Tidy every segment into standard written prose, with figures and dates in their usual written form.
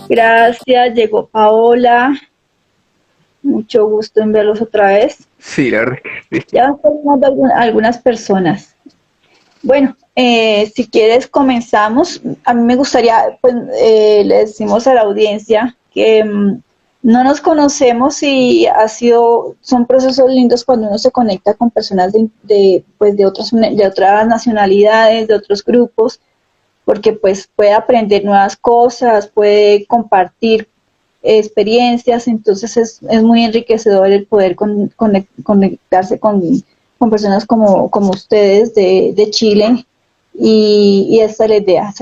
Gracias, llegó Paola. Mucho gusto en verlos otra vez. Sí, la verdad es que sí. Ya van formando algunas personas. Bueno, si quieres comenzamos. A mí me gustaría, pues, le decimos a la audiencia que no nos conocemos y son procesos lindos cuando uno se conecta con personas pues, de otras nacionalidades, de otros grupos, porque pues puede aprender nuevas cosas, puede compartir experiencias, entonces es muy enriquecedor el poder conectarse con personas como ustedes de Chile y esta es la idea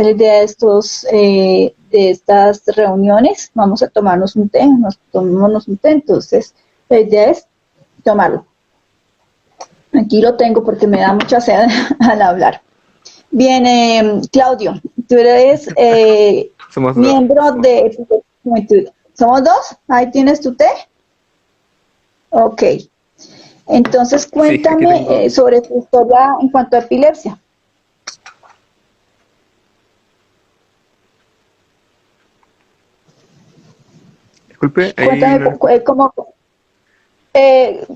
de estas reuniones. Vamos a tomarnos un té, tomémonos un té, entonces la idea es tomarlo. Aquí lo tengo porque me da mucha sed al hablar. Bien, Claudio, tú eres Somos dos. miembro de Juventud. ¿Somos dos? Ahí tienes tu té. Ok. Entonces Sí, aquí cuéntame tengo. sobre tu historia en cuanto a epilepsia. Disculpe, ahí Cuéntame no.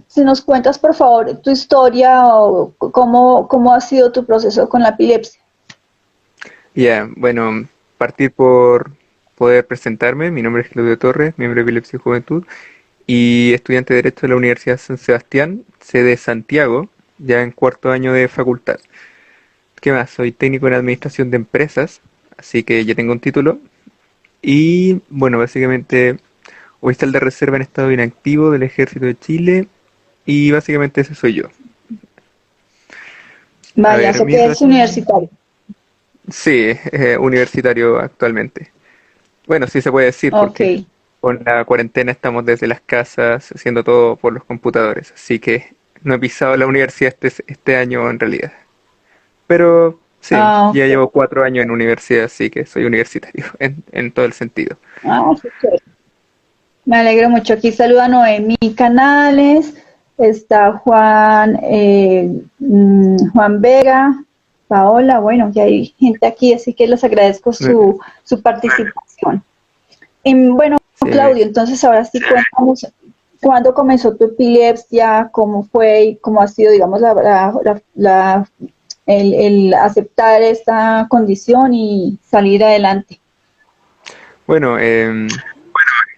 si nos cuentas por favor tu historia o cómo ha sido tu proceso con la epilepsia. Ya, bueno, partir por poder presentarme. Mi nombre es Claudio Torres, miembro de Epilepsia y Juventud y estudiante de Derecho de la Universidad San Sebastián, sede Santiago, ya en cuarto año de facultad. ¿Qué más? Soy técnico en Administración de Empresas, así que ya tengo un título. Y bueno, básicamente oficial de reserva en estado inactivo del Ejército de Chile y básicamente ese soy yo. A Vaya, ver, sé mi que es relación... universitario. Sí, universitario actualmente. Bueno, sí se puede decir Ok. porque con la cuarentena estamos desde las casas haciendo todo por los computadores, así que no he pisado la universidad este año en realidad. Pero sí, Ah, ya ok. llevo 4 años en universidad, así que soy universitario en todo el sentido. Ah, qué chévere. Me alegro mucho. Aquí saluda Noemí Canales, está Juan Vega, Paola, bueno, ya hay gente aquí, así que les agradezco No, su participación. Bueno, sí, Claudio, entonces ahora sí cuéntanos cuándo comenzó tu epilepsia, cómo fue y cómo ha sido, digamos, el aceptar esta condición y salir adelante. bueno, en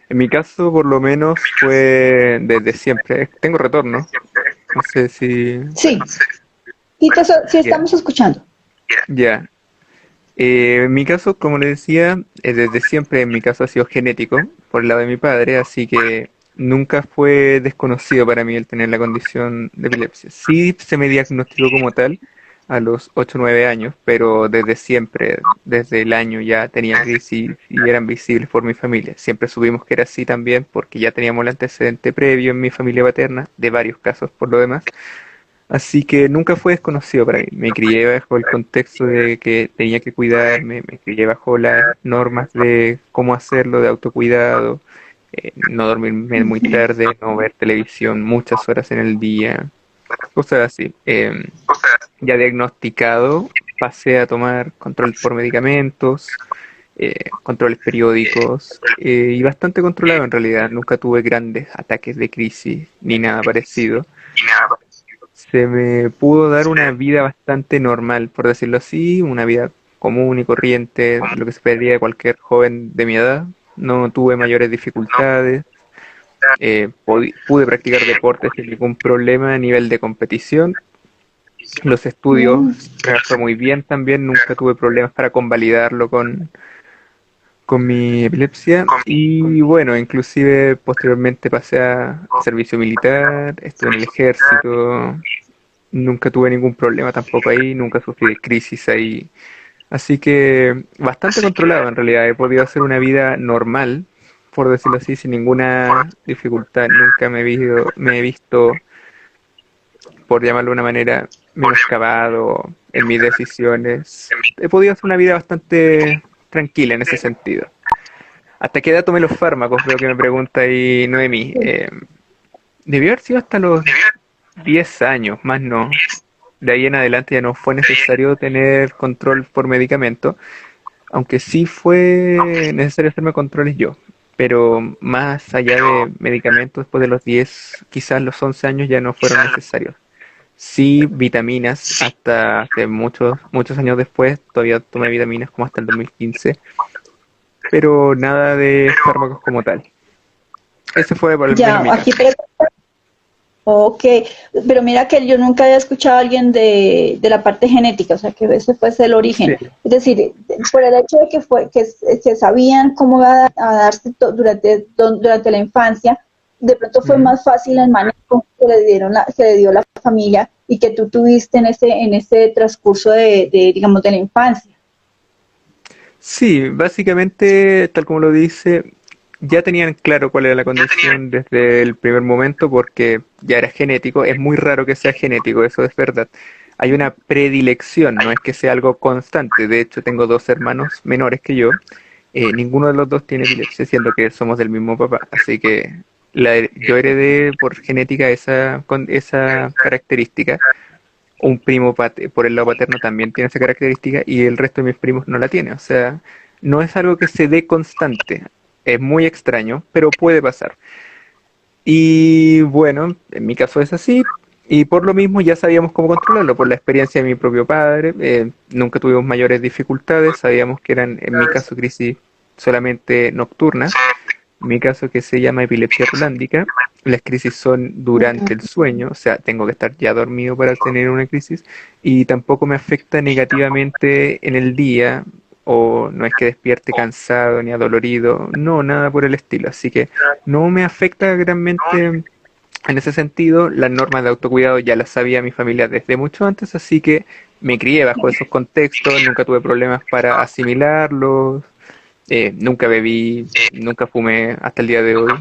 mi caso por lo menos fue desde siempre. Tengo retorno, no sé si... Sí, sí Ya, estamos escuchando. ya. En mi caso, como le decía, desde siempre en mi caso ha sido genético por el lado de mi padre, así que nunca fue desconocido para mí el tener la condición de epilepsia. Sí se me diagnosticó como tal a los 8 o 9 años, pero desde siempre, desde el año ya tenía crisis y eran visibles por mi familia. Siempre supimos que era así también porque ya teníamos el antecedente previo en mi familia paterna, de varios casos por lo demás. Así que nunca fue desconocido para mí. Me crié bajo el contexto de que tenía que cuidarme, me crié bajo las normas de cómo hacerlo, de autocuidado, no dormirme muy tarde, no ver televisión muchas horas en el día, cosas así. Ya diagnosticado, pasé a tomar control por medicamentos, controles periódicos y bastante controlado en realidad. Nunca tuve grandes ataques de crisis ni nada parecido. Se me pudo dar una vida bastante normal, por decirlo así, una vida común y corriente, lo que se pedía de cualquier joven de mi edad. No tuve mayores dificultades, pude practicar deportes sin ningún problema a nivel de competición. Los estudios Mm, me fue muy bien también, nunca tuve problemas para convalidarlo con mi epilepsia. Y bueno, inclusive posteriormente pasé a servicio militar, estuve en el ejército. Nunca tuve ningún problema tampoco ahí, nunca sufrí de crisis ahí. Así que bastante controlado en realidad. He podido hacer una vida normal, por decirlo así, sin ninguna dificultad. Nunca me he visto, por llamarlo de una manera, menoscabado en mis decisiones. He podido hacer una vida bastante tranquila en ese sentido. ¿Hasta qué edad tomé los fármacos? Veo que me pregunta ahí Noemí. sí. Debió haber sido hasta los 10 años, más no. de ahí en adelante ya no fue necesario tener control por medicamento, aunque sí fue necesario hacerme controles yo. Pero más allá de medicamentos, después de los 10 quizás los 11 años ya no fueron necesarios. Sí, vitaminas, hasta hace muchos, muchos años después, todavía tomé vitaminas como hasta el 2015, pero nada de fármacos como tal. Ese fue por lo menos Ya, mi aquí caso. ok, pero mira que yo nunca había escuchado a alguien de la parte genética, o sea, que ese fuese el origen. Sí. Es decir, por el hecho de que sabían cómo iba a darse durante la infancia, de pronto fue Mm. más fácil el manejo que que le dio la familia y que tú tuviste en ese transcurso digamos, de la infancia. Sí, básicamente, tal como lo dice, ya tenían claro cuál era la condición desde el primer momento porque ya era genético. Es muy raro que sea genético, eso es verdad. Hay una predilección, no es que sea algo constante. De hecho, tengo dos hermanos menores que yo. Ninguno de los dos tiene epilepsia, siendo que somos del mismo papá. Así que yo heredé por genética esa característica. Un primo por el lado paterno también tiene esa característica y el resto de mis primos no la tiene. O sea, no es algo que se dé constante. Es muy extraño, pero puede pasar. Y bueno, en mi caso es así. Y por lo mismo ya sabíamos cómo controlarlo, por la experiencia de mi propio padre. Nunca tuvimos mayores dificultades. Sabíamos que eran, en mi caso, crisis solamente nocturnas. En mi caso, que se llama epilepsia rolándica, las crisis son durante el sueño, o sea, tengo que estar ya dormido para tener una crisis, y tampoco me afecta negativamente en el día, o no es que despierte cansado ni adolorido, no, nada por el estilo. Así que no me afecta granmente en ese sentido. Las normas de autocuidado ya las sabía mi familia desde mucho antes, así que me crié bajo esos contextos, nunca tuve problemas para asimilarlos. Nunca bebí, nunca fumé hasta el día de hoy.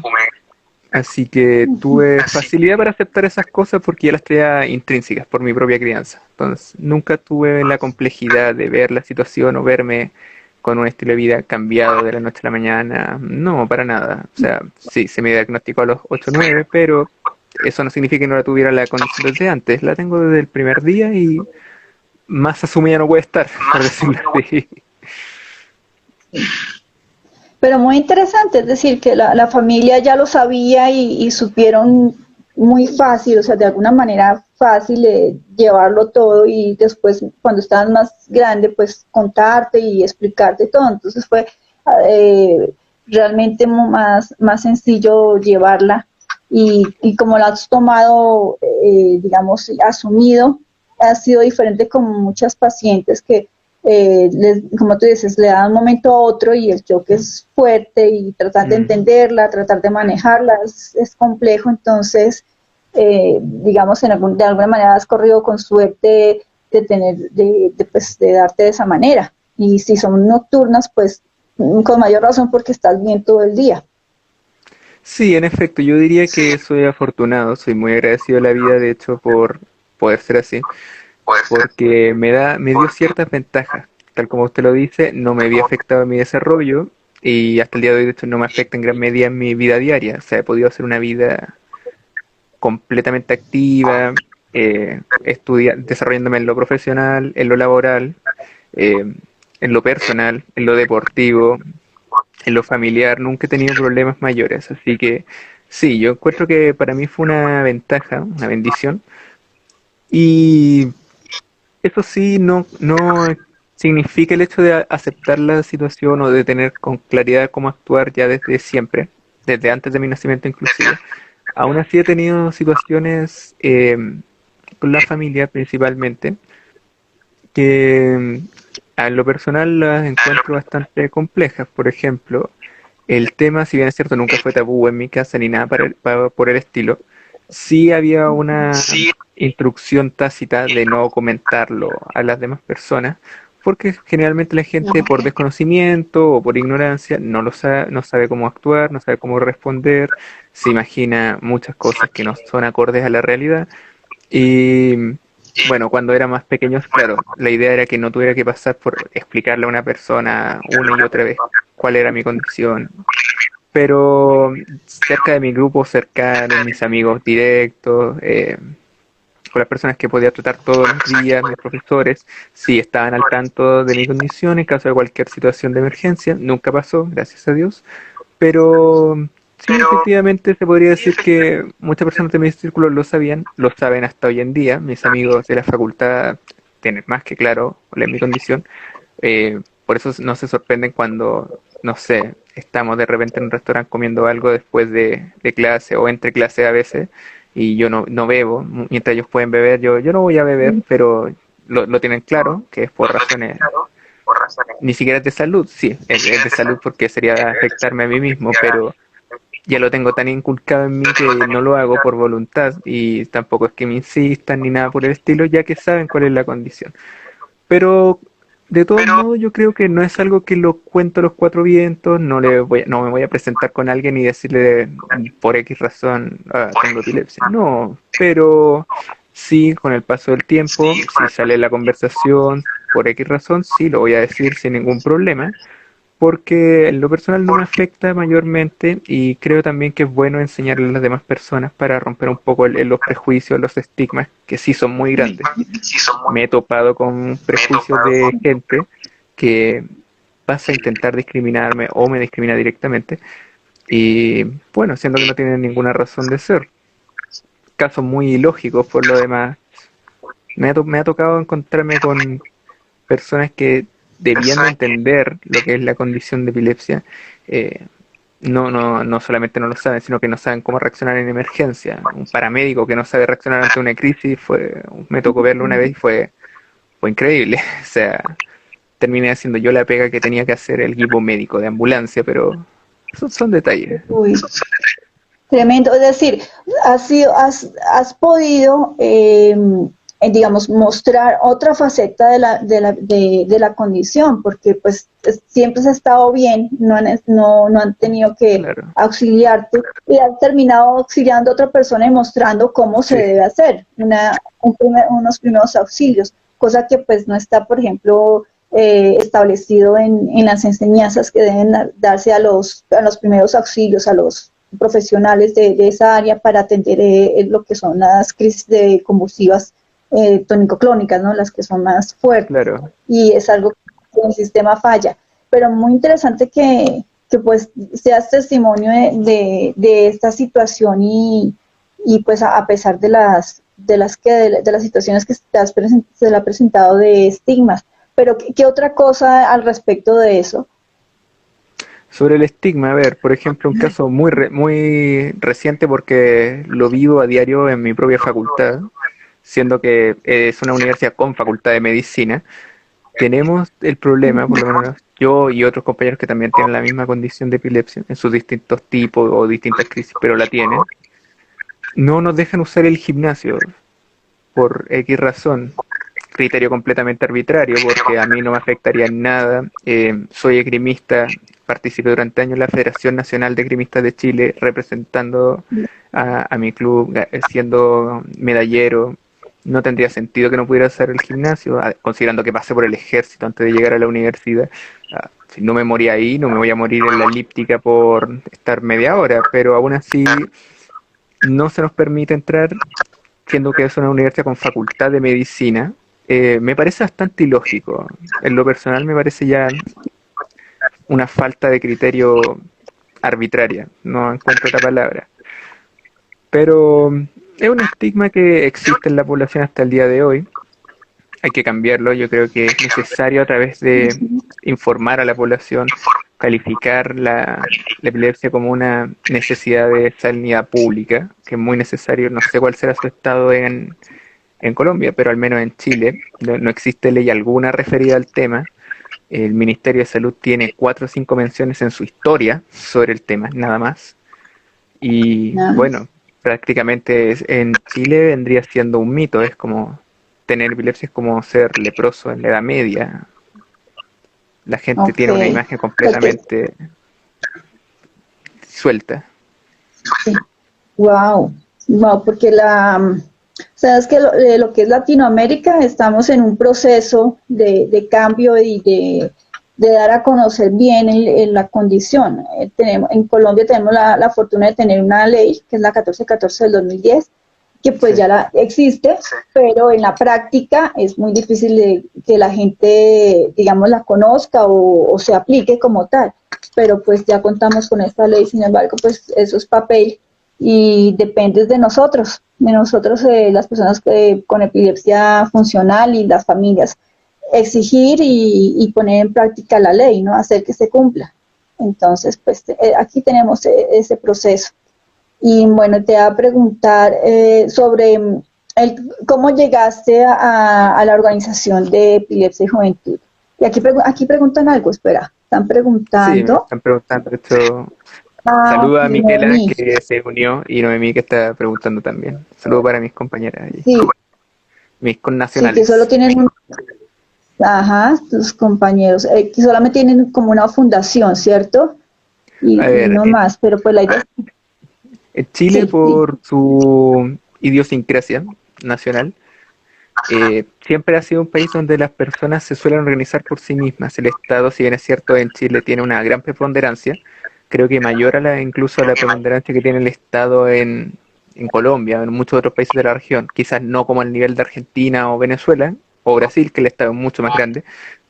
Así que tuve facilidad para aceptar esas cosas porque ya las traía intrínsecas por mi propia crianza. Entonces, nunca tuve la complejidad de ver la situación o verme con un estilo de vida cambiado de la noche a la mañana. No, para nada. O sea, sí, se me diagnosticó a los 8 o 9, pero eso no significa que no la tuviera la condición desde antes. La tengo desde el primer día y más asumida no puede estar, por decirlo así. Pero muy interesante, es decir, que la familia ya lo sabía y supieron muy fácil, o sea, de alguna manera fácil llevarlo todo y después cuando estabas más grande, pues contarte y explicarte todo. Entonces fue eh, realmente más sencillo llevarla y como la has tomado, digamos, asumido, ha sido diferente con muchas pacientes que como tú dices, le da un momento a otro y el choque es fuerte y tratar de Mm. entenderla, tratar de manejarla es complejo, entonces, digamos, de alguna manera has corrido con suerte pues, de darte de esa manera. Y si son nocturnas, pues con mayor razón porque estás bien todo el día. Sí, en efecto, yo diría que soy afortunado, soy muy agradecido a la vida, de hecho, por poder ser así, porque me dio ciertas ventajas. Tal como usted lo dice, no me había afectado en mi desarrollo y hasta el día de hoy, de hecho, no me afecta en gran medida en mi vida diaria. O sea, he podido hacer una vida completamente activa, desarrollándome en lo profesional, en lo laboral, eh, en lo personal, en lo deportivo, en lo familiar. Nunca he tenido problemas mayores, así que sí, yo encuentro que para mí fue una ventaja, una bendición. Y eso sí, no significa el hecho de aceptar la situación o de tener con claridad cómo actuar ya desde siempre, desde antes de mi nacimiento inclusive. Aún así he tenido situaciones con la familia principalmente que a lo personal las encuentro bastante complejas. Por ejemplo, el tema, si bien es cierto, nunca fue tabú en mi casa ni nada por el estilo, sí había una instrucción tácita de no comentarlo a las demás personas, porque generalmente la gente por desconocimiento o por ignorancia no sabe cómo actuar, no sabe cómo responder, se imagina muchas cosas que no son acordes a la realidad. Y bueno, cuando era más pequeños, claro, la idea era que no tuviera que pasar por explicarle a una persona una y otra vez cuál era mi condición. Pero cerca de mi grupo cercano, mis amigos directos, con las personas que podía tratar todos los días, mis profesores, sí estaban al tanto de mi condición en caso de cualquier situación de emergencia. Nunca pasó, gracias a Dios. Pero sí, efectivamente se podría decir que muchas personas de mi círculo lo sabían, lo saben hasta hoy en día. Mis amigos de la facultad tienen más que claro cuál es mi condición. Por eso no se sorprenden cuando, no sé, estamos de repente en un restaurante comiendo algo después de clase o entre clase a veces y yo no bebo, mientras ellos pueden beber, yo no voy a beber, pero lo tienen claro, que es por razones, ni siquiera es de salud, sí, es de salud porque sería afectarme a mí mismo, pero ya lo tengo tan inculcado en mí que no lo hago por voluntad y tampoco es que me insistan ni nada por el estilo, ya que saben cuál es la condición. Pero de todos modos yo creo que no es algo que lo cuento a los cuatro vientos, no me voy a presentar con alguien y decirle por X razón tengo epilepsia. No, pero sí, con el paso del tiempo, si sale la conversación por X razón, sí lo voy a decir sin ningún problema, porque en lo personal no me afecta mayormente y creo también que es bueno enseñarle a las demás personas para romper un poco los prejuicios, los estigmas, que sí son muy grandes. Me he topado con prejuicios de gente que pasa a intentar discriminarme o me discrimina directamente y bueno, siendo que no tienen ninguna razón de ser. Casos muy ilógicos por lo demás. Me ha tocado encontrarme con personas que debiendo entender lo que es la condición de epilepsia, no solamente no lo saben, sino que no saben cómo reaccionar en emergencia. Un paramédico que no sabe reaccionar ante una crisis, me tocó verlo una vez y fue increíble. O sea, terminé haciendo yo la pega que tenía que hacer el equipo médico de ambulancia, pero son detalles. Uy, tremendo. Es decir, has podido, digamos, mostrar otra faceta de la condición, porque pues siempre has estado bien, no han tenido que Claro. auxiliarte y has terminado auxiliando a otra persona y mostrando cómo se Sí, debe hacer unos primeros auxilios, cosa que pues no está, por ejemplo, establecido en las enseñanzas que deben darse a los primeros auxilios, a los profesionales de esa área para atender lo que son las crisis de convulsivas tónico-clónicas, ¿no? Las que son más fuertes. claro. Y es algo que el sistema falla. Pero muy interesante que pues seas testimonio de esta situación y pues a pesar de las situaciones que se le ha presentado de estigmas. Pero ¿qué otra cosa al respecto de eso? Sobre el estigma, a ver, por ejemplo, un caso muy reciente porque lo vivo a diario en mi propia facultad, siendo que es una universidad con facultad de medicina. Tenemos el problema, por lo menos yo y otros compañeros que también tienen la misma condición de epilepsia, en sus distintos tipos o distintas crisis, pero la tienen, no nos dejan usar el gimnasio por X razón, criterio completamente arbitrario, porque a mí no me afectaría en nada. Soy esgrimista, participé durante años en la Federación Nacional de Esgrimistas de Chile, representando a mi club, siendo medallero. No tendría sentido que no pudiera hacer el gimnasio, considerando que pasé por el ejército antes de llegar a la universidad. Si no me moría ahí, no me voy a morir en la elíptica por estar media hora, pero aún así no se nos permite entrar, siendo que es una universidad con facultad de medicina. Me parece bastante ilógico. En lo personal me parece ya una falta de criterio arbitraria, no encuentro otra palabra. Pero es un estigma que existe en la población hasta el día de hoy. Hay que cambiarlo. Yo creo que es necesario a través de informar a la población, calificar la epilepsia como una necesidad de sanidad pública, que es muy necesario. No sé cuál será su estado en Colombia, pero al menos en Chile no existe ley alguna referida al tema. El Ministerio de Salud tiene 4 o 5 menciones en su historia sobre el tema, nada más. Y Nada más. bueno, prácticamente en Chile vendría siendo un mito, es como tener epilepsia es como ser leproso en la Edad Media. La gente Ok. tiene una imagen completamente suelta. Sí. Wow. Wow, porque sabes que lo que es Latinoamérica estamos en un proceso de cambio y de dar a conocer bien la condición. En Colombia tenemos la fortuna de tener una ley, que es la 1414 del 2010, que pues Sí. ya la existe, pero en la práctica es muy difícil que la gente, digamos, la conozca o se aplique como tal. Pero pues ya contamos con esta ley, sin embargo, pues eso es papel y depende de nosotros las personas con epilepsia funcional y las familias, exigir y poner en práctica la ley, ¿no? Hacer que se cumpla. Entonces, pues aquí tenemos ese proceso. Y bueno, te voy a preguntar sobre cómo llegaste a la organización de Epilepsia y Juventud. Y aquí preguntan algo, espera, están Sí, me preguntando. están preguntando. De hecho, Ah, saludo a sí, Miquela Noemí. que se unió y Noemí que está preguntando también. Saludo para mis compañeras y Sí, mis sí, que solo connacionales. tienen ajá, tus compañeros, que solamente tienen como una fundación, ¿cierto? A Y ver, no más, pero pues la idea es, en Chile sí, sí. por su idiosincrasia nacional, siempre ha sido un país donde las personas se suelen organizar por sí mismas. El Estado, si bien es cierto, en Chile tiene una gran preponderancia, creo que mayor a incluso a la preponderancia que tiene el Estado en Colombia, en muchos otros países de la región. Quizás no como al nivel de Argentina o Venezuela o Brasil, que el Estado es mucho más grande,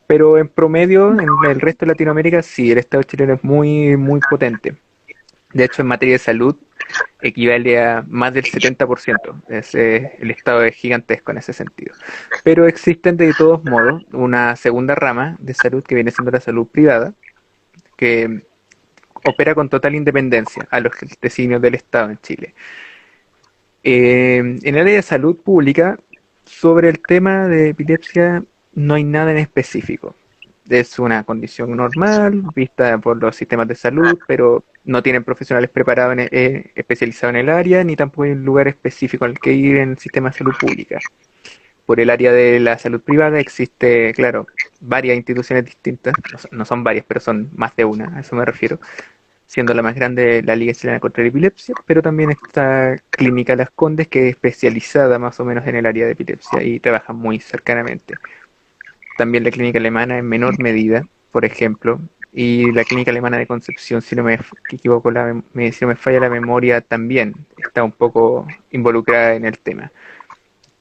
pero en promedio, en el resto de Latinoamérica, sí, el Estado chileno es muy, muy potente. De hecho, en materia de salud, equivale a más del 70%. El Estado es gigantesco en ese sentido. Pero existen de todos modos una segunda rama de salud que viene siendo la salud privada, que opera con total independencia a los designios del Estado en Chile. En el área de salud pública, sobre el tema de epilepsia, no hay nada en específico. Es una condición normal, vista por los sistemas de salud, pero no tienen profesionales preparados, especializados en el área, ni tampoco hay un lugar específico al que ir en el sistema de salud pública. Por el área de la salud privada existe, claro, varias instituciones distintas, no son varias, pero son más de una, a eso me refiero, siendo la más grande la Liga Chilena contra la Epilepsia, pero también está Clínica Las Condes, que es especializada más o menos en el área de epilepsia y trabaja muy cercanamente. También la clínica alemana en menor medida, por ejemplo, y la clínica alemana de Concepción, si no me equivoco, si no me falla la memoria, también está un poco involucrada en el tema.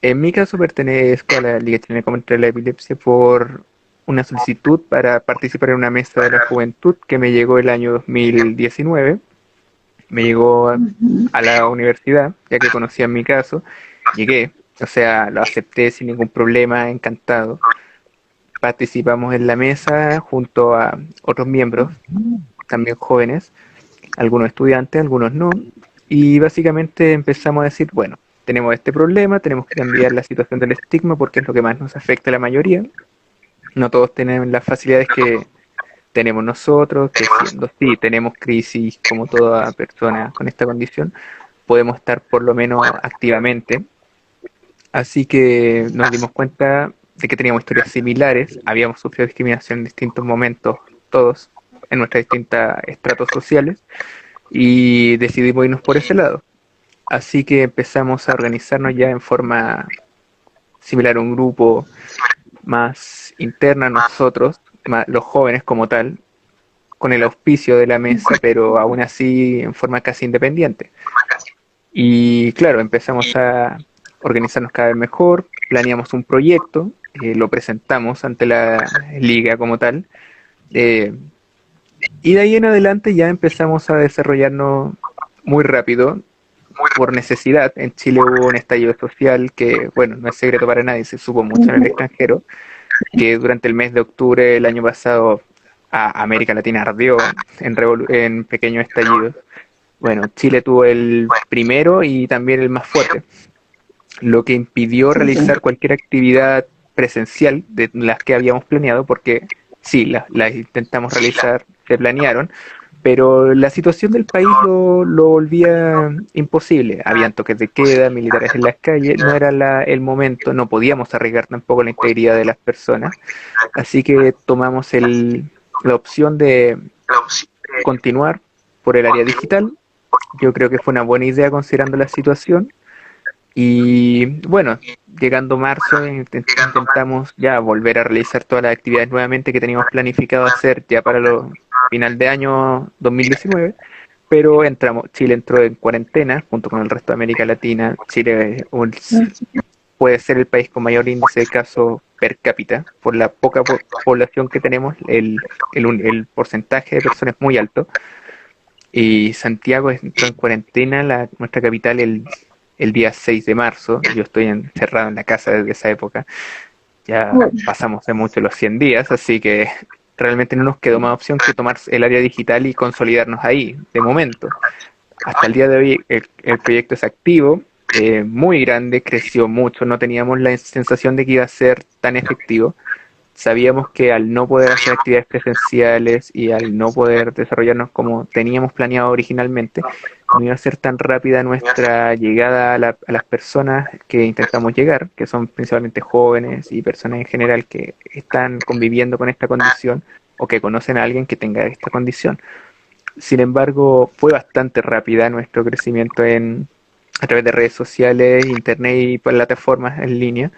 En mi caso pertenezco a la Liga Chilena contra la Epilepsia por una solicitud para participar en una mesa de la juventud que me llegó el año 2019. Me llegó Ujú. a la universidad, ya que conocía mi caso, llegué, o sea, lo acepté sin ningún problema, encantado. Participamos en la mesa junto a otros miembros, también jóvenes, algunos estudiantes, algunos no, y básicamente empezamos a decir, bueno, tenemos este problema, tenemos que cambiar la situación del estigma porque es lo que más nos afecta a la mayoría. No todos tienen las facilidades que tenemos nosotros, que siendo sí, tenemos crisis como toda persona con esta condición, podemos estar por lo menos activamente. Así que nos dimos cuenta de que teníamos historias similares, habíamos sufrido discriminación en distintos momentos, todos, en nuestros distintos estratos sociales, y decidimos irnos por ese lado. Así que empezamos a organizarnos ya en forma similar a un grupo más interna a nosotros, los jóvenes como tal, con el auspicio de la mesa, pero aún así en forma casi independiente. Y claro, empezamos a organizarnos cada vez mejor, planeamos un proyecto, lo presentamos ante la liga como tal, eh, y de ahí en adelante ya empezamos a desarrollarnos muy rápido por necesidad. En Chile hubo un estallido social que, bueno, no es secreto para nadie, se supo mucho en el Ujú. extranjero, que durante el mes de octubre del año pasado a América Latina ardió en pequeños estallidos. Bueno, Chile tuvo el primero y también el más fuerte, lo que impidió Sí, sí. realizar cualquier actividad presencial de las que habíamos planeado, porque sí, las intentamos realizar, se planearon, pero la situación del país lo volvía imposible. Habían toques de queda, militares en las calles, no era el momento, no podíamos arriesgar tampoco la integridad de las personas, así que tomamos la opción de continuar por el área digital. Yo creo que fue una buena idea considerando la situación. Y bueno, llegando marzo intentamos ya volver a realizar todas las actividades nuevamente que teníamos planificado hacer ya para final de año 2019, pero Chile entró en cuarentena junto con el resto de América Latina. Chile puede ser el país con mayor índice de casos per cápita, por la poca población que tenemos, el porcentaje de personas es muy alto. Y Santiago entró en cuarentena, nuestra capital, el día 6 de marzo. Yo estoy encerrado en la casa desde esa época. Ya pasamos de mucho los 100 días, así que realmente no nos quedó más opción que tomar el área digital y consolidarnos ahí, de momento. Hasta el día de hoy el proyecto es activo, muy grande, creció mucho, no teníamos la sensación de que iba a ser tan efectivo. Sabíamos que al no poder hacer actividades presenciales y al no poder desarrollarnos como teníamos planeado originalmente, no iba a ser tan rápida nuestra llegada a las personas que intentamos llegar, que son principalmente jóvenes y personas en general que están conviviendo con esta condición o que conocen a alguien que tenga esta condición. Sin embargo, fue bastante rápida nuestro crecimiento a través de redes sociales, internet y plataformas en línea.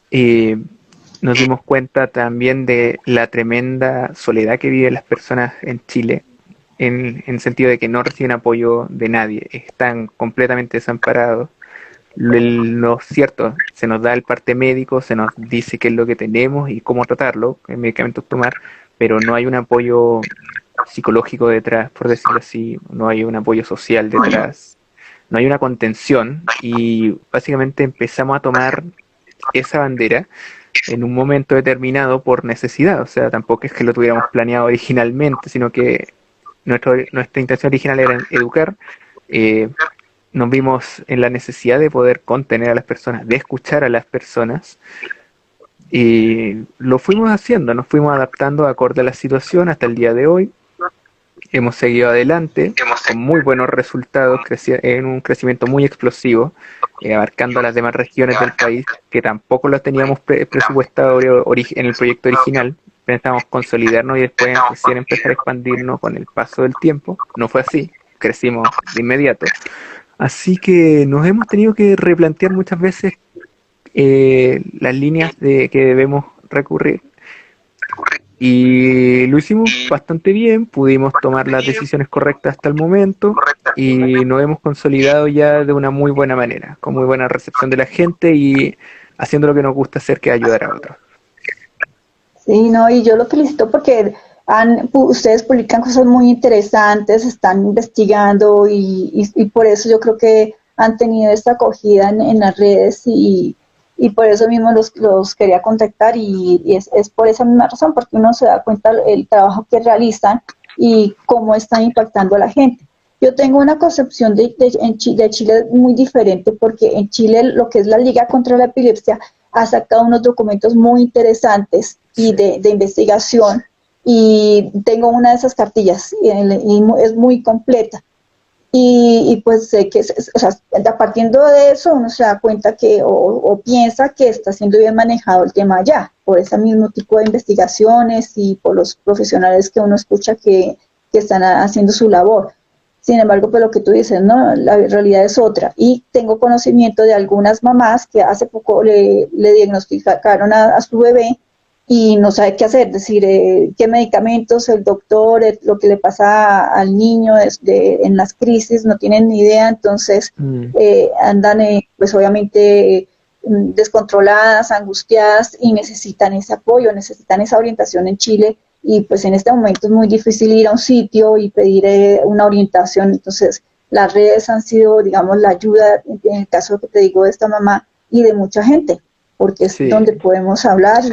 Y nos dimos cuenta también de la tremenda soledad que viven las personas en Chile, en el sentido de que no reciben apoyo de nadie, están completamente desamparados. Lo cierto, se nos da el parte médico, se nos dice qué es lo que tenemos y cómo tratarlo, qué medicamentos tomar, pero no hay un apoyo psicológico detrás, por decirlo así, no hay un apoyo social detrás, no hay una contención, y básicamente empezamos a tomar esa bandera en un momento determinado por necesidad. O sea, tampoco es que lo tuviéramos planeado originalmente, sino que nuestra intención original era educar. eh, Nos vimos en la necesidad de poder contener a las personas, de escuchar a las personas, y lo fuimos haciendo, nos fuimos adaptando acorde a la situación hasta el día de hoy. Hemos seguido adelante con muy buenos resultados, en un crecimiento muy explosivo, abarcando a las demás regiones del país, que tampoco las teníamos presupuestado en el proyecto original. Pensamos consolidarnos y después recién empezar a expandirnos con el paso del tiempo. No fue así, crecimos de inmediato. Así que nos hemos tenido que replantear muchas veces las líneas que debemos recurrir. Y lo hicimos bastante bien, pudimos tomar las decisiones correctas hasta el momento y nos hemos consolidado ya de una muy buena manera, con muy buena recepción de la gente y haciendo lo que nos gusta hacer, que es ayudar a otros. Sí, no, y yo lo felicito porque ustedes publican cosas muy interesantes, están investigando y por eso yo creo que han tenido esta acogida en las redes y por eso mismo los quería contactar y es por esa misma razón, porque uno se da cuenta el trabajo que realizan y cómo están impactando a la gente. Yo tengo una concepción de Chile muy diferente porque en Chile lo que es la Liga contra la Epilepsia ha sacado unos documentos muy interesantes y de investigación y tengo una de esas cartillas y es muy completa. Y pues sé que, o sea, partiendo de eso, uno se da cuenta que, o piensa que está siendo bien manejado el tema allá, por ese mismo tipo de investigaciones y por los profesionales que uno escucha que están haciendo su labor. Sin embargo, pues lo que tú dices, ¿no? La realidad es otra. Y tengo conocimiento de algunas mamás que hace poco le diagnosticaron a su bebé y no sabe qué hacer, es decir, qué medicamentos, el doctor, lo que le pasa al niño en las crisis, no tienen ni idea, entonces andan pues obviamente descontroladas, angustiadas y necesitan ese apoyo, necesitan esa orientación en Chile y pues en este momento es muy difícil ir a un sitio y pedir una orientación, entonces las redes han sido, digamos, la ayuda en el caso que te digo de esta mamá y de mucha gente, porque es donde podemos hablar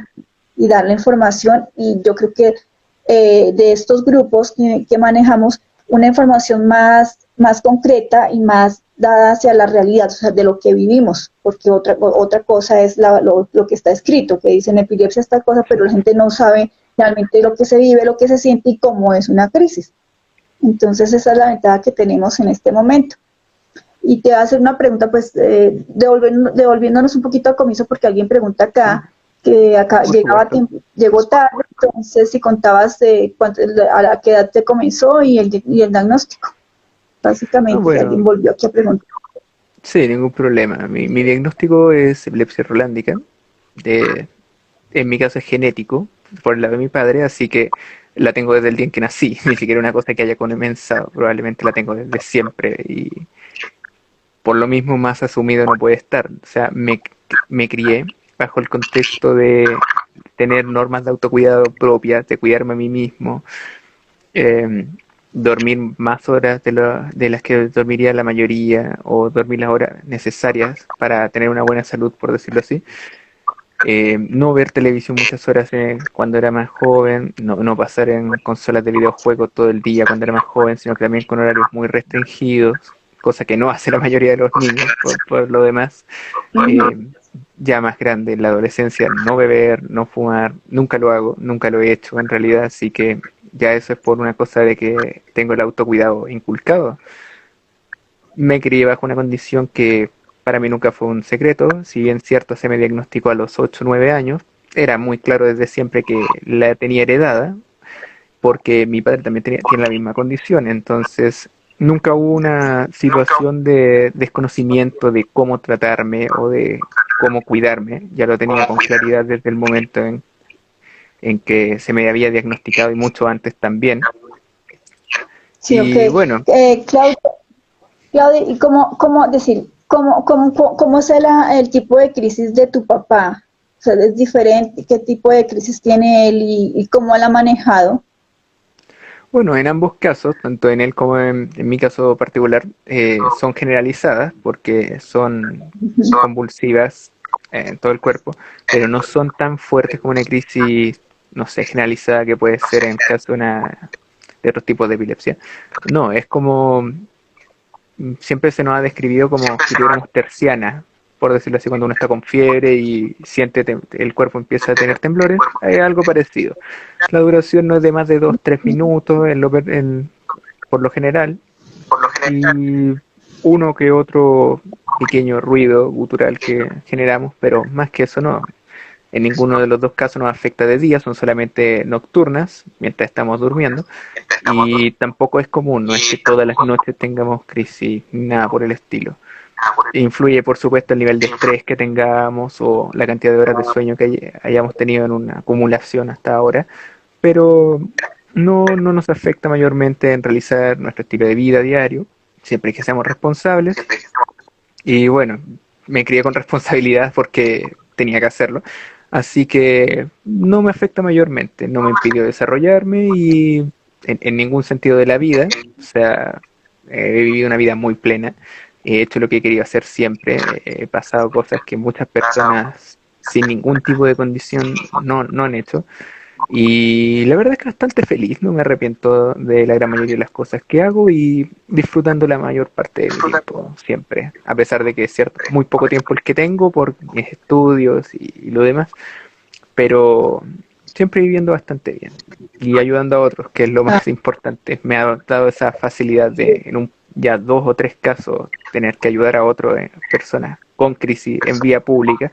y dar la información y yo creo que de estos grupos que manejamos una información más concreta y más dada hacia la realidad, o sea, de lo que vivimos, porque otra cosa es lo que está escrito, que dicen epilepsia esta cosa, pero la gente no sabe realmente lo que se vive, lo que se siente y cómo es una crisis. Entonces esa es la ventaja que tenemos en este momento. Y te voy a hacer una pregunta, pues devolviéndonos un poquito al comienzo, porque alguien pregunta acá, que acá llegó tarde, entonces si contabas a qué edad te comenzó y el diagnóstico. Básicamente, alguien volvió aquí a preguntar. Sí, ningún problema. Mi diagnóstico es epilepsia rolándica. En mi caso es genético, por el lado de mi padre, así que la tengo desde el día en que nací, ni siquiera una cosa que haya comenzado, probablemente la tengo desde siempre y por lo mismo más asumido no puede estar. O sea, me crié bajo el contexto de tener normas de autocuidado propias, de cuidarme a mí mismo, eh, dormir más horas de las que dormiría la mayoría o dormir las horas necesarias para tener una buena salud, por decirlo así. No ver televisión muchas horas cuando era más joven, no pasar en consolas de videojuegos todo el día cuando era más joven, sino que también con horarios muy restringidos, cosa que no hace la mayoría de los niños por lo demás. Ujú. Eh, ya más grande, en la adolescencia, no beber, no fumar, nunca lo hago, nunca lo he hecho en realidad, así que ya eso es por una cosa de que tengo el autocuidado inculcado. Me crié bajo una condición que para mí nunca fue un secreto, si bien cierto se me diagnosticó a los 8 o 9 años, era muy claro desde siempre que la tenía heredada, porque mi padre también tiene la misma condición, entonces nunca hubo una situación de desconocimiento de cómo tratarme o de cómo cuidarme, ya lo tenía con claridad desde el momento en que se me había diagnosticado y mucho antes también. Sí, ok. Y bueno, Claudia, Claudia, ¿y cómo decir, cómo es el tipo de crisis de tu papá? O sea, es diferente, ¿qué tipo de crisis tiene él y cómo la ha manejado? bueno, en ambos casos, tanto en él como en mi caso particular, son generalizadas porque son Ujú. convulsivas en todo el cuerpo, pero no son tan fuertes como una crisis, no sé, generalizada que puede ser en caso de otros tipos de epilepsia. No, es como, siempre se nos ha describido como si tuviéramos terciana, por decirlo así, cuando uno está con fiebre y siente el cuerpo empieza a tener temblores, es algo parecido. La duración no es de más de 2 o 3 minutos por lo general, y uno que otro pequeño ruido gutural que generamos, pero más que eso no. En ninguno de los dos casos nos afecta de día, son solamente nocturnas mientras estamos durmiendo. Y tampoco es común, no es que todas las noches tengamos crisis, nada por el estilo. Influye, por supuesto, el nivel de estrés que tengamos o la cantidad de horas de sueño que hayamos tenido en una acumulación hasta ahora, pero no nos afecta mayormente en realizar nuestro estilo de vida diario, siempre que seamos responsables. Y bueno, me crié con responsabilidad porque tenía que hacerlo, así que no me afecta mayormente, no me impidió desarrollarme y en ningún sentido de la vida, o sea, he vivido una vida muy plena, he hecho lo que he querido hacer siempre, he pasado cosas que muchas personas sin ningún tipo de condición no han hecho. Y la verdad es que bastante feliz, no me arrepiento de la gran mayoría de las cosas que hago y disfrutando la mayor parte de mi tiempo siempre, a pesar de que es cierto, muy poco tiempo el que tengo por mis estudios y lo demás, pero siempre viviendo bastante bien y ayudando a otros, que es lo Ah, más importante. Me ha dado esa facilidad de en un ya 2 o 3 casos tener que ayudar a otras personas con crisis en vía pública,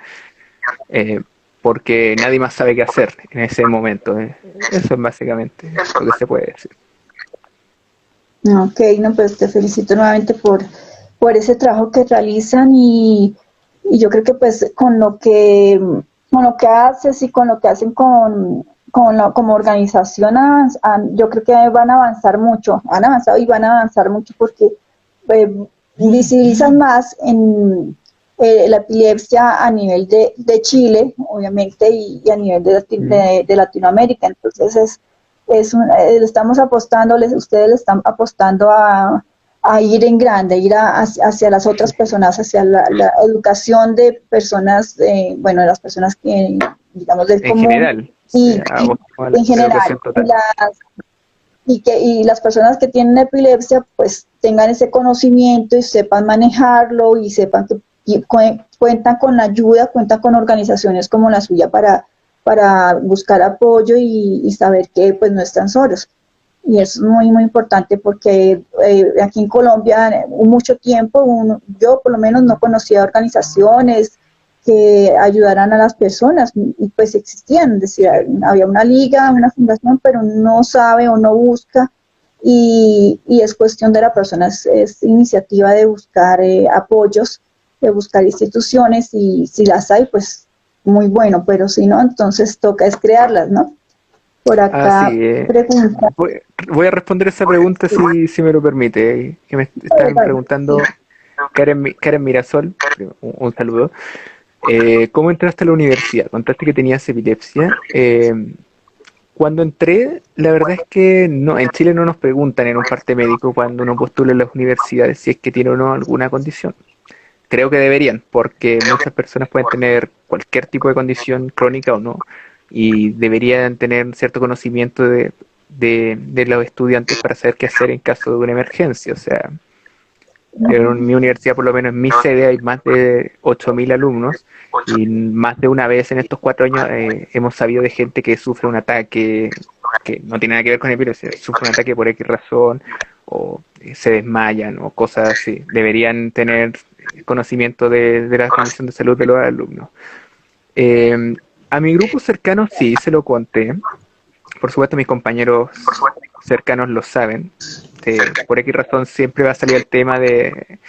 eh, porque nadie más sabe qué hacer en ese momento. Eso es básicamente lo que se puede decir. ok, no, pues te felicito nuevamente por ese trabajo que realizan y yo creo que pues con lo que haces y con lo que hacen como organización, yo creo que van a avanzar mucho, han avanzado y van a avanzar mucho porque visibilizan más en la epilepsia a nivel de Chile, obviamente, y a nivel Mm. de Latinoamérica. Entonces le estamos apostando, ustedes le están apostando a ir en grande, hacia las otras personas, hacia la educación de personas, bueno, de las personas que, digamos, del En común general, y, abogamos a la en general, educación total. y las personas que tienen epilepsia pues tengan ese conocimiento y sepan manejarlo y sepan que cuentan con ayuda, cuentan con organizaciones como la suya para buscar apoyo y saber que pues no están solos. Y eso es muy, muy importante porque aquí en Colombia mucho tiempo, yo por lo menos no conocía organizaciones que ayudaran a las personas y pues existían, es decir, había una liga, una fundación, pero no sabe o no busca y es cuestión de la persona, es iniciativa de buscar apoyos, de buscar instituciones y si las hay, pues muy bueno, pero si no, entonces toca es crearlas, ¿no? Por Ah, sí, acá pregunta. voy a responder esa pregunta si me lo permite. Que me estaban preguntando Karen Mirasol, un saludo. ¿Cómo entraste a la universidad? Contaste que tenías epilepsia. Cuando entré, la verdad es que no, en Chile no nos preguntan en un parte médico cuando uno postula en las universidades si es que tiene o no alguna condición. Creo que deberían, porque muchas personas pueden tener cualquier tipo de condición crónica o no, y deberían tener cierto conocimiento de los estudiantes para saber qué hacer en caso de una emergencia. O sea, en mi universidad, por lo menos en mi sede, hay más de 8.000 alumnos y más de una vez en estos 4 años hemos sabido de gente que sufre un ataque que no tiene nada que ver con epilepsia, sufre un ataque por X razón o se desmayan o cosas así. Deberían tener conocimiento de la condición de salud de los alumnos. Eh, a mi grupo cercano sí se lo conté. Por supuesto, mis compañeros cercanos lo saben. Por X razón siempre va a salir el tema de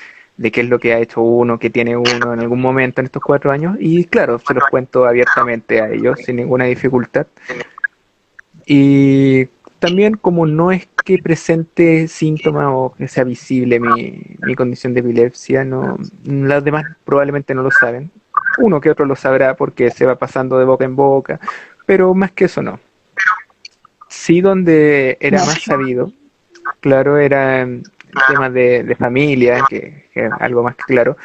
qué es lo que ha hecho uno, qué tiene uno en algún momento en estos 4 años. Y claro, se los cuento abiertamente a ellos sin ninguna dificultad. Y también como no es que presente síntomas o que sea visible mi condición de epilepsia, no, las demás probablemente no lo saben. Uno que otro lo sabrá porque se va pasando de boca en boca, pero más que eso no. Sí, donde era No. más sabido, claro, era el tema de familia, que es algo más que claro,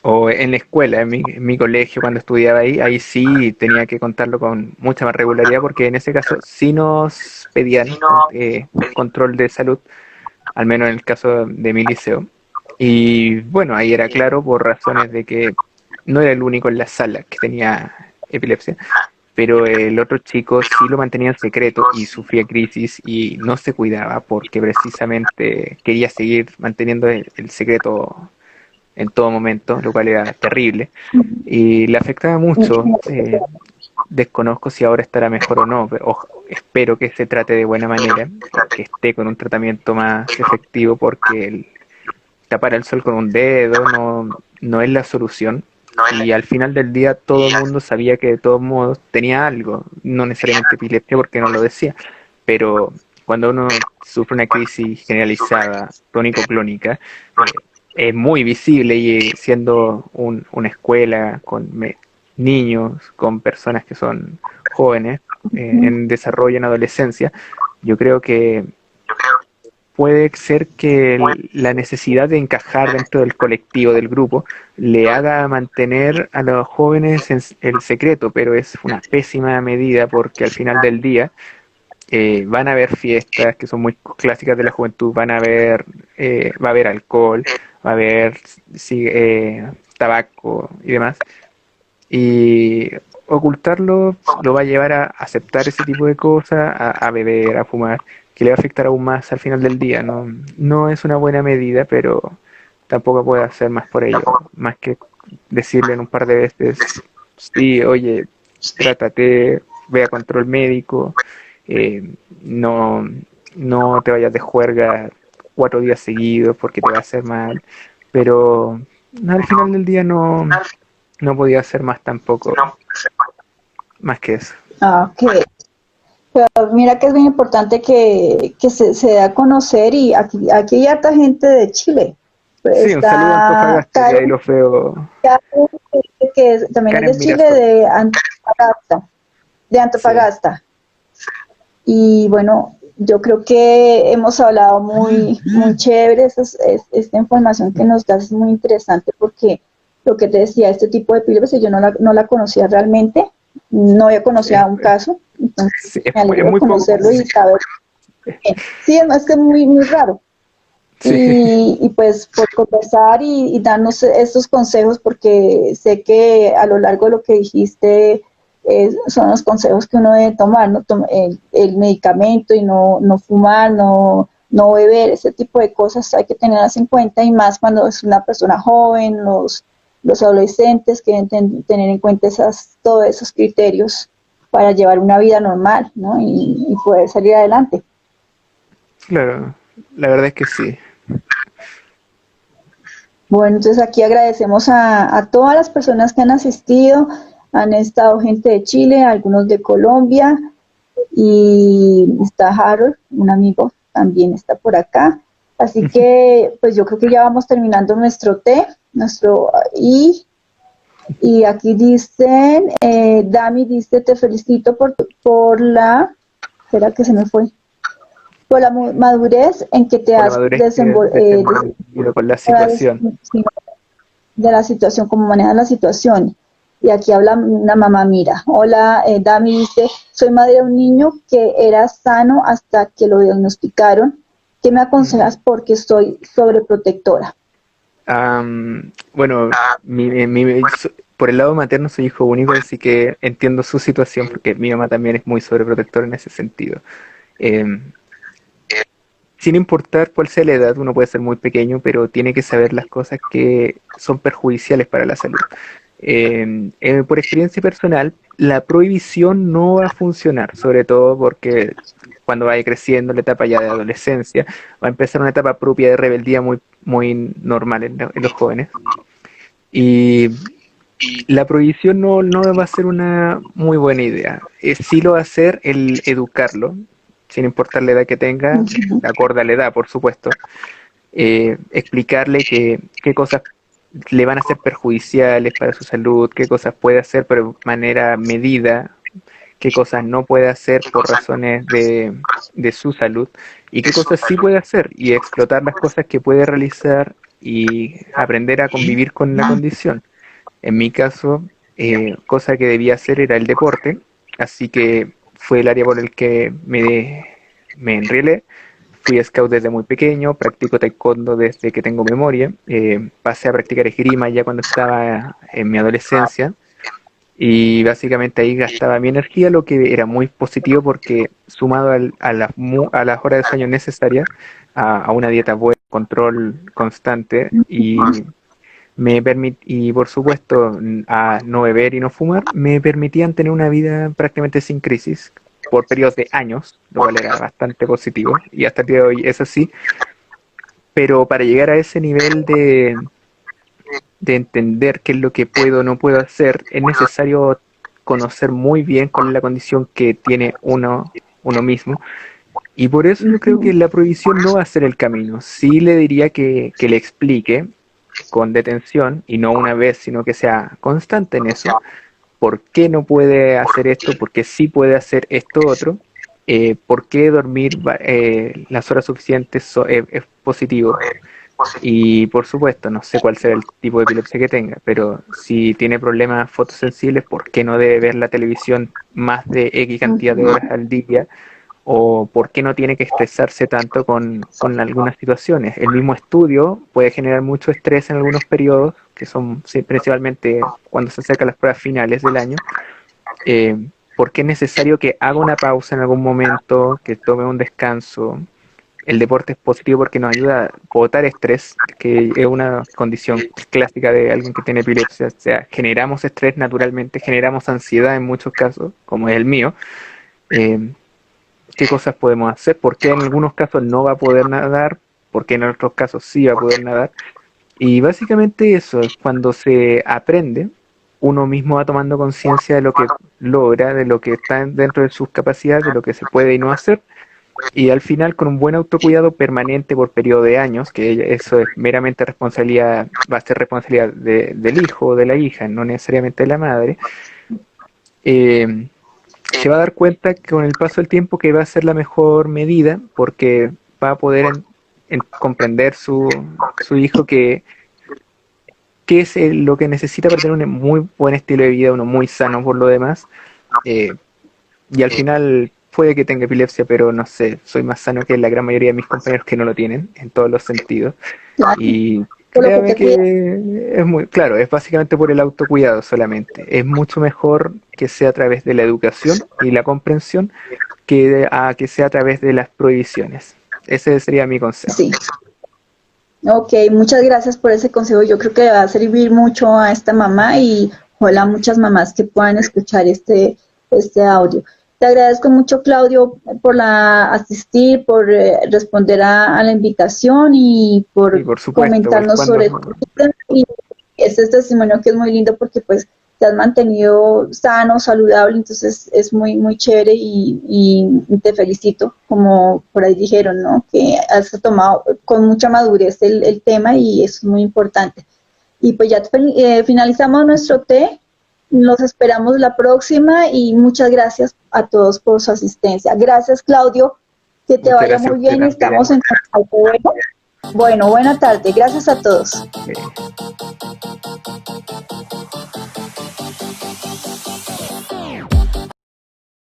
o en la escuela, en mi colegio, cuando estudiaba ahí sí tenía que contarlo con mucha más regularidad, porque en ese caso sí nos pedían control de salud, al menos en el caso de mi liceo. Y bueno, ahí era claro por razones de que no era el único en la sala que tenía epilepsia, pero el otro chico sí lo mantenía en secreto y sufría crisis y no se cuidaba porque precisamente quería seguir manteniendo el secreto en todo momento, lo cual era terrible y le afectaba mucho. Desconozco si ahora estará mejor o no, pero espero que se trate de buena manera, que esté con un tratamiento más efectivo porque tapar el sol con un dedo no es la solución. Y al final del día todo el mundo sabía que de todos modos tenía algo, no necesariamente epilepsia porque no lo decía, pero cuando uno sufre una crisis generalizada, tónico-clónica, es muy visible y siendo una escuela con niños, con personas que son jóvenes, en desarrollo, en adolescencia, yo creo que puede ser que la necesidad de encajar dentro del colectivo, del grupo, le haga mantener a los jóvenes en el secreto, pero es una pésima medida porque al final del día van a haber fiestas que son muy clásicas de la juventud, va a haber alcohol, va a haber sí, tabaco y demás, y ocultarlo lo va a llevar a aceptar ese tipo de cosas, a beber, a fumar, que le va a afectar aún más al final del día. No es una buena medida, pero tampoco puede hacer más por ello, más que decirle en un par de veces, sí, oye, trátate, ve a control médico, no, no te vayas de juerga 4 días seguidos porque te va a hacer mal, pero al final del día no podía hacer más tampoco, más que eso. Ah, ok. Pero mira que es bien importante que se dé a conocer y aquí hay harta gente de Chile. Pues Sí, un saludo a está Antofagasta, que ahí Karen, los veo. también es Karen de Chile, Mirasol. de Sí, Antofagasta. Y bueno, yo creo que hemos hablado muy chévere, esta información que nos das es muy interesante porque lo que te decía, este tipo de epilepsia yo no la conocía realmente, no había sí, conocido un caso, entonces sí, me es alegro muy poco conocerlo y común. saber bien. Sí, es que es muy raro. Sí, Y pues por conversar y darnos estos consejos, porque sé que a lo largo de lo que dijiste son los consejos que uno debe tomar, ¿no? El medicamento y no fumar, no beber, ese tipo de cosas hay que tenerlas en cuenta y más cuando es una persona joven, los adolescentes que deben tener en cuenta todos esos criterios para llevar una vida normal, ¿no? Y poder salir adelante. claro, la verdad es que sí. Bueno, entonces aquí agradecemos a todas las personas que han asistido, han estado gente de Chile, algunos de Colombia, y está Harold, un amigo, también está por acá. Así que pues yo creo que ya vamos terminando nuestro té, y aquí dicen, Dami dice, te felicito por la, espera que se me fue, por la madurez en que te Por la has madurez que has desenvolvido con la situación. de la situación, cómo manejas la situación. Y aquí habla una mamá, mira, hola, Dami dice, soy madre de un niño que era sano hasta que lo diagnosticaron. ¿Qué me aconsejas porque soy sobreprotectora? Bueno, por el lado materno soy hijo único, así que entiendo su situación porque mi mamá también es muy sobreprotectora en ese sentido. Em, Sin importar cuál sea la edad, uno puede ser muy pequeño, pero tiene que saber las cosas que son perjudiciales para la salud. Por experiencia personal, la prohibición no va a funcionar, sobre todo porque cuando vaya creciendo la etapa ya de adolescencia, va a empezar una etapa propia de rebeldía muy, muy normal en los jóvenes. Y la prohibición no va a ser una muy buena idea. Sí lo va a hacer el educarlo, sin importar la edad que tenga, de acuerdo a la edad, por supuesto. Explicarle qué cosas le van a ser perjudiciales para su salud, qué cosas puede hacer pero de manera medida, qué cosas no puede hacer por razones de su salud y qué cosas sí puede hacer y explotar las cosas que puede realizar y aprender a convivir con la condición. En mi caso, cosa que debía hacer era el deporte, así que fue el área por el que me enrielé. Fui scout desde muy pequeño, practico taekwondo desde que tengo memoria, pasé a practicar esgrima ya cuando estaba en mi adolescencia y básicamente ahí gastaba mi energía, lo que era muy positivo porque sumado a las horas de sueño necesarias, a una dieta buena, control constante y por supuesto a no beber y no fumar, me permitían tener una vida prácticamente sin crisis por periodos de años, lo cual era bastante positivo y hasta el día de hoy es así, pero para llegar a ese nivel de entender qué es lo que puedo o no puedo hacer, es necesario conocer muy bien cuál es la condición que tiene uno mismo. Y por eso yo creo que la prohibición no va a ser el camino. Sí le diría que le explique con detención, y no una vez, sino que sea constante en eso, por qué no puede hacer esto, por qué sí puede hacer esto otro, por qué dormir las horas suficientes es positivo. Y por supuesto, no sé cuál será el tipo de epilepsia que tenga, pero si tiene problemas fotosensibles, ¿por qué no debe ver la televisión más de X cantidad de horas al día? ¿O por qué no tiene que estresarse tanto con algunas situaciones? El mismo estudio puede generar mucho estrés en algunos periodos, que son principalmente cuando se acercan las pruebas finales del año. ¿Por qué es necesario que haga una pausa en algún momento, que tome un descanso? El deporte es positivo porque nos ayuda a botar estrés, que es una condición clásica de alguien que tiene epilepsia. O sea, generamos estrés naturalmente, generamos ansiedad en muchos casos, como es el mío. Eh, ¿Qué cosas podemos hacer? ¿Por qué en algunos casos no va a poder nadar? ¿Por qué en otros casos sí va a poder nadar? Y básicamente eso es cuando se aprende, uno mismo va tomando conciencia de lo que logra, de lo que está dentro de sus capacidades, de lo que se puede y no hacer. Y al final, con un buen autocuidado permanente por periodo de años, que eso es meramente responsabilidad, va a ser responsabilidad del hijo o de la hija, no necesariamente de la madre, eh, se va a dar cuenta que con el paso del tiempo que va a ser la mejor medida, porque va a poder comprender su hijo que qué es lo que necesita para tener un muy buen estilo de vida, uno muy sano por lo demás. eh, y al final puede que tenga epilepsia, pero no sé, soy más sano que la gran mayoría de mis compañeros que no lo tienen, en todos los sentidos. Claro, Y por lo que créame te cuidas. que es muy claro, es básicamente por el autocuidado solamente. Es mucho mejor que sea a través de la educación y la comprensión que sea a través de las prohibiciones. Ese sería mi consejo. Sí. Ok, muchas gracias por ese consejo. Yo creo que va a servir mucho a esta mamá y ojalá muchas mamás que puedan escuchar este audio. Te agradezco mucho, Claudio, por asistir, por responder a la invitación y Y por por supuesto, comentarnos sobre tu cuando vida y este testimonio que es muy lindo porque pues te has mantenido sano, saludable, entonces es muy, muy chévere y te felicito, como por ahí dijeron, ¿no? Que has tomado con mucha madurez el tema y eso es muy importante. Y pues ya finalizamos nuestro té, los esperamos la próxima y muchas gracias a todos por su asistencia. Gracias, Claudio, que te Muchas vaya gracias a muy usted bien y estamos también. en contacto. Bueno, buena tarde, gracias a todos. Ok.